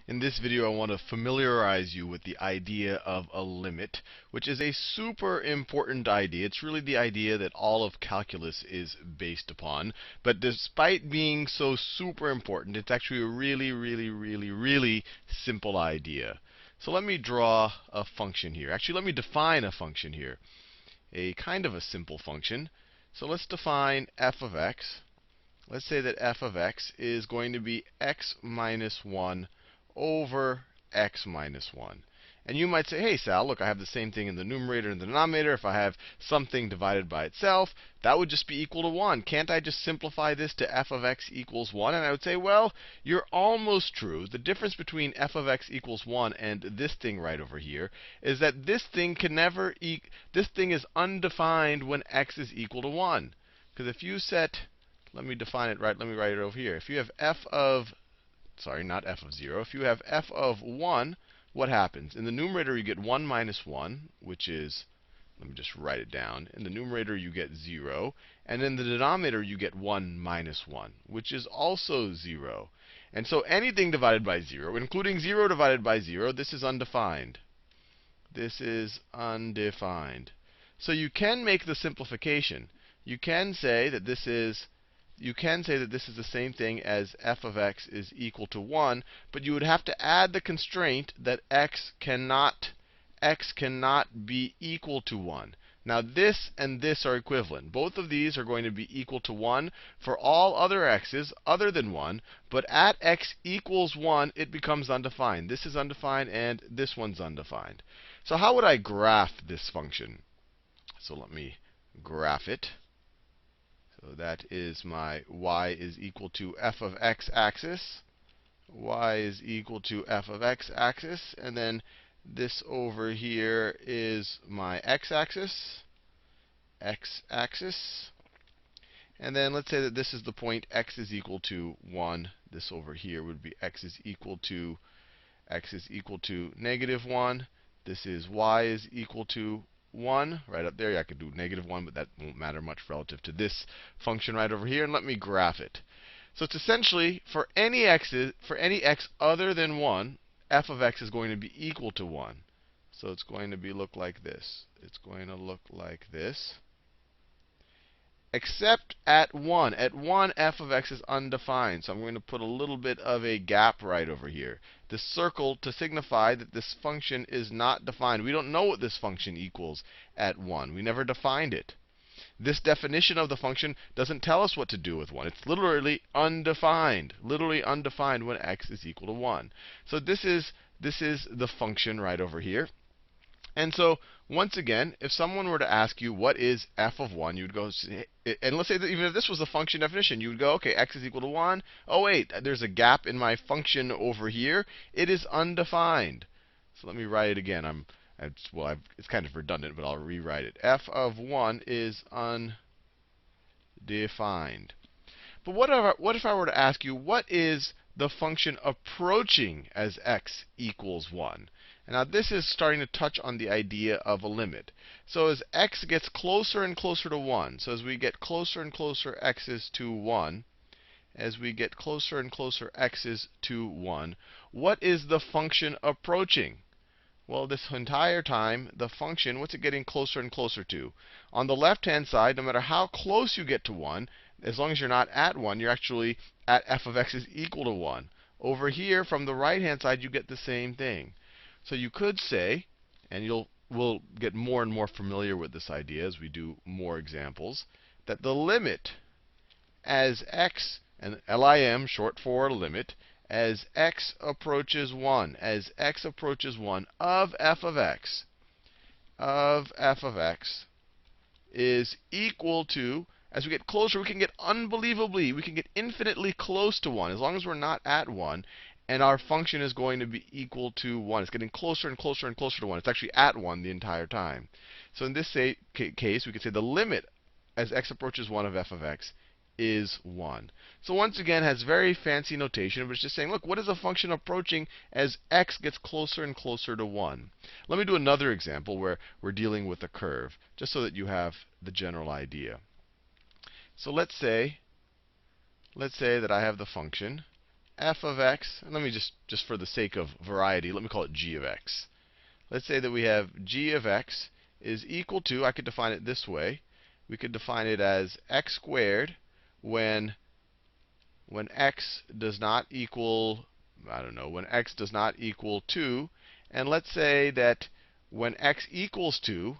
In this video, I want to familiarize you with the idea of a limit, which is a super important idea. It's really the idea that all of calculus is based upon. But despite being so super important, it's actually a really simple idea. So let me draw a function here. Actually, let me define a function here, a kind of a simple function. So let's define f of x. Let's say that f of x is going to be x minus 1 over x minus 1. And you might say, hey, Sal, look, I have the same thing in the numerator and the denominator. If I have something divided by itself, that would just be equal to 1. Can't I just simplify this to f of x equals 1? And I would say, well, you're almost true. The difference between f of x equals 1 and this thing right over here is that this thing can never this thing is undefined when x is equal to 1. Because if you set, let me define it right, let me write it over here. If you have f of sorry, not f of 0. If you have f of 1, what happens? In the numerator, you get 1 minus 1, which is, let me just write it down. In the numerator, you get 0. And in the denominator, you get 1 minus 1, which is also 0. And so anything divided by 0, including 0 divided by 0, this is undefined. This is undefined. So you can make the simplification. You can say that this is the same thing as f of x is equal to 1, but you would have to add the constraint that x cannot be equal to 1. Now this and this are equivalent. Both of these are going to be equal to 1 for all other x's other than 1, but at x equals 1, it becomes undefined. This is undefined, and this one's undefined. So how would I graph this function? So let me graph it. So that is my y is equal to f of x axis. Y is equal to f of x axis. And then this over here is my x axis. X axis. And then let's say that this is the point x is equal to 1. This over here would be x is equal to negative 1. This is y is equal to 1 right up there. Yeah, I could do negative 1, but that won't matter much relative to this function right over here. And let me graph it. So it's essentially for any x other than 1, f of x is going to be equal to 1. So it's going to look like this. It's going to look like this. Except at 1. At 1, f of x is undefined. So I'm going to put a little bit of a gap right over here. This circle to signify that this function is not defined. We don't know what this function equals at 1. We never defined it. This definition of the function doesn't tell us what to do with 1. It's literally undefined when x is equal to 1. So this is the function right over here. And so, once again, if someone were to ask you what is f of 1, you would go, and let's say that even if this was the function definition, you would go, okay, x is equal to 1. Oh, wait, there's a gap in my function over here. It is undefined. So let me write it again. It's kind of redundant, but I'll rewrite it. F of 1 is undefined. But what if I were to ask you, what is the function approaching as x equals 1? And now this is starting to touch on the idea of a limit. So as x gets closer and closer to 1, so as we get closer and closer x's to 1, what is the function approaching? Well, this entire time, the function, what's it getting closer and closer to? On the left-hand side, no matter how close you get to 1, as long as you're not at 1, you're actually at f of x is equal to 1. Over here, from the right-hand side, you get the same thing. So you could say, and we'll get more and more familiar with this idea as we do more examples, that the limit as x, and lim, short for limit, as x approaches 1, of f of x, is equal to, as we get closer, we can get infinitely close to 1, as long as we're not at 1. And our function is going to be equal to 1. It's getting closer and closer and closer to 1. It's actually at 1 the entire time. So in this case, we could say the limit as x approaches 1 of f of x is 1. So once again, it has very fancy notation, but it's just saying, look, what is a function approaching as x gets closer and closer to 1? Let me do another example where we're dealing with a curve, just so that you have the general idea. So let's say that I have the function f of x, and let me just for the sake of variety, let me call it g of x. Let's say that we have g of x is equal to, I could define it this way. We could define it as x squared when x does not equal, I don't know, when x does not equal 2. And let's say that when x equals 2,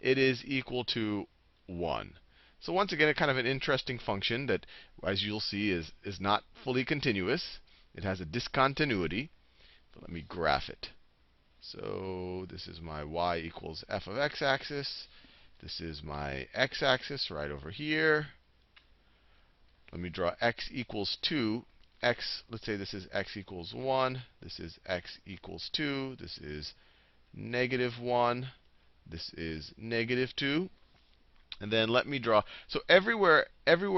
it is equal to 1. So once again, a kind of an interesting function that, as you'll see, is not fully continuous. It has a discontinuity. But let me graph it. So this is my y equals f of x axis. This is my x axis right over here. Let me draw x equals 2. Let's say this is x equals 1. This is x equals 2. This is negative 1. This is negative 2. And then let me draw. So everywhere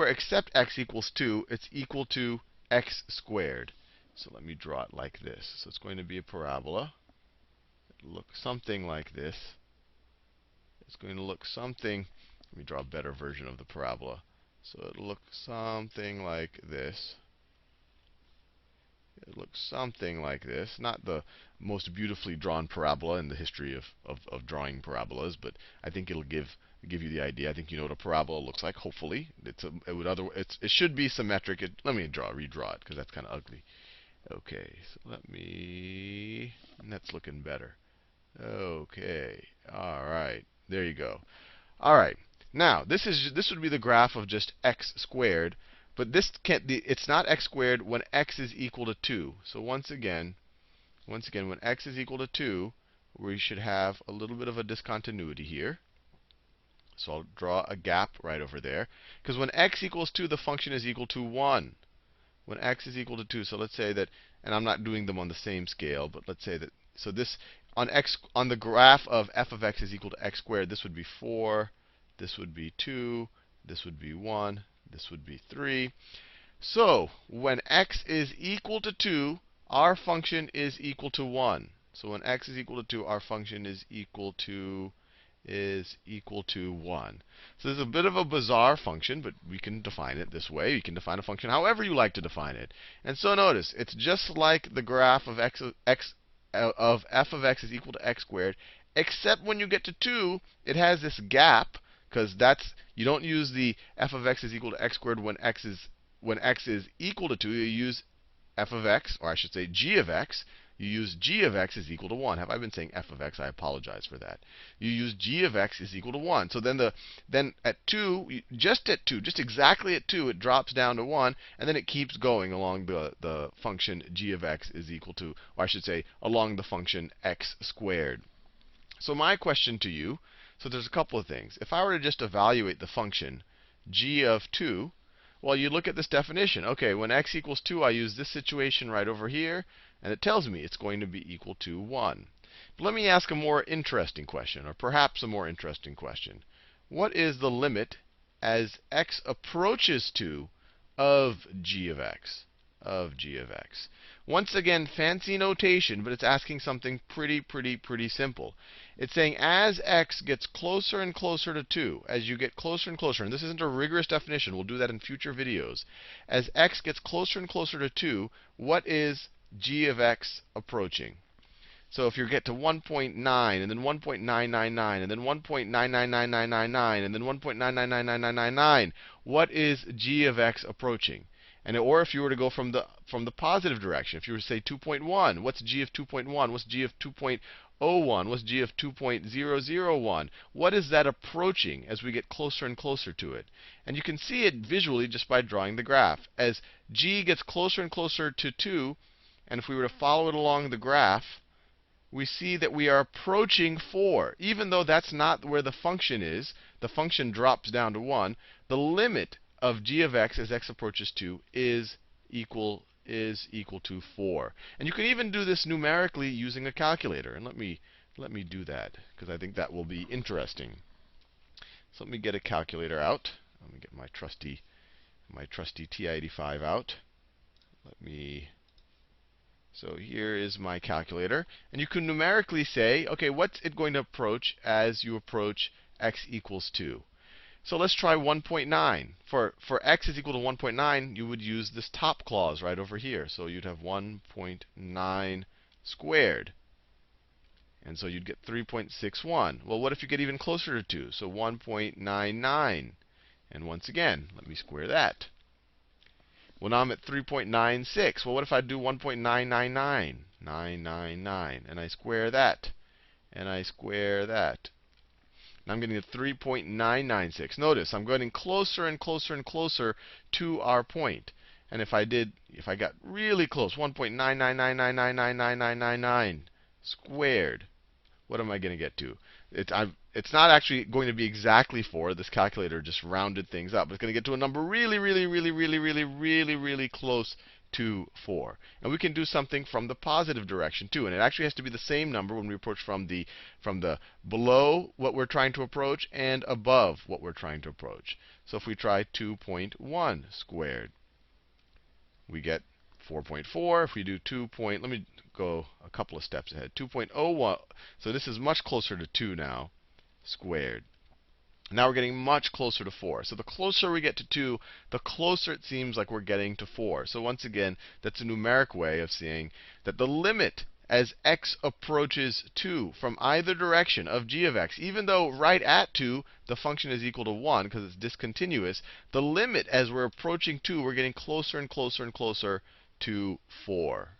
except x equals 2, it's equal to x squared. So let me draw it like this. So it's going to be a parabola. It'll look something like this. It's going to look something. Let me draw a better version of the parabola. So it'll look something like this. It looks something like this. Not the most beautifully drawn parabola in the history of drawing parabolas, but I think it'll give you the idea. I think you know what a parabola looks like. Hopefully, it should be symmetric. Let me redraw it because that's kind of ugly. Okay, so that's looking better. Okay, all right, there you go. All right, now this would be the graph of just x squared. But this can't be, it's not x squared when x is equal to 2. So once again, when x is equal to 2, we should have a little bit of a discontinuity here. So I'll draw a gap right over there. Because when x equals 2, the function is equal to 1. When x is equal to 2, so let's say that, and I'm not doing them on the same scale, but let's say that, so this, on the graph of f of x is equal to x squared, this would be 4, this would be 2, this would be 1. This would be 3. So when x is equal to 2, our function is equal to 1. So when x is equal to 2, our function is equal to 1. So this is a bit of a bizarre function, but we can define it this way. You can define a function however you like to define it. And so notice, it's just like the graph of f of x is equal to x squared, except when you get to 2, it has this gap. Because you don't use the f of x is equal to x squared when x is equal to 2. You use f of x, or I should say g of x. You use g of x is equal to 1. Have I been saying f of x? I apologize for that. You use g of x is equal to 1. So then at 2, just exactly at 2, it drops down to 1, and then it keeps going along the function g of x is equal to, or I should say, along the function x squared. So my question to you. So there's a couple of things. If I were to just evaluate the function g of 2, well, you look at this definition. Okay, when x equals 2, I use this situation right over here, and it tells me it's going to be equal to 1. But let me ask a more interesting question, or perhaps a more interesting question. What is the limit as x approaches 2 of g of x? Once again, fancy notation, but it's asking something pretty simple. It's saying as x gets closer and closer to 2, as you get closer and closer, and this isn't a rigorous definition, we'll do that in future videos. As x gets closer and closer to 2, what is g of x approaching? So if you get to 1.9, and then 1.999, and then 1.999999, and then 1.9999999, what is g of x approaching? Or if you were to go from the positive direction, if you were to say 2.1, what's g of 2.1? What's g of 2.01? What's g of 2.001? What is that approaching as we get closer and closer to it? And you can see it visually just by drawing the graph. As g gets closer and closer to 2, and if we were to follow it along the graph, we see that we are approaching 4. Even though that's not where the function is, the function drops down to 1, the limit of g of x as x approaches 2 is equal to 4. And you can even do this numerically using a calculator. And let me do that, because I think that will be interesting. So let me get a calculator out. Let me get my trusty TI-85 out. So here is my calculator. And you can numerically say, okay, what's it going to approach as you approach x equals 2? So let's try 1.9. For x is equal to 1.9, you would use this top clause right over here. So you'd have 1.9 squared. And so you'd get 3.61. Well, what if you get even closer to 2? So 1.99. And once again, let me square that. Well, now I'm at 3.96. Well, what if I do 1.999? 999. And I square that. And I square that. And I'm getting a 3.996. Notice I'm getting closer and closer and closer to our point. And if I got really close, 1.999999999 squared, what am I going to get to? It's not actually going to be exactly 4. This calculator just rounded things up. It's going to get to a number really, really, really, really, really, really, really close to 4. And we can do something from the positive direction too. And it actually has to be the same number when we approach from the below what we're trying to approach and above what we're trying to approach. So if we try 2.1 squared, we get 4.4. If we do let me go a couple of steps ahead. 2.01. So this is much closer to 2 now, squared. Now we're getting much closer to 4. So the closer we get to 2, the closer it seems like we're getting to 4. So once again, that's a numeric way of saying that the limit as x approaches 2 from either direction of g of x, even though right at 2 the function is equal to 1 because it's discontinuous, the limit as we're approaching 2, we're getting closer and closer and closer to 4.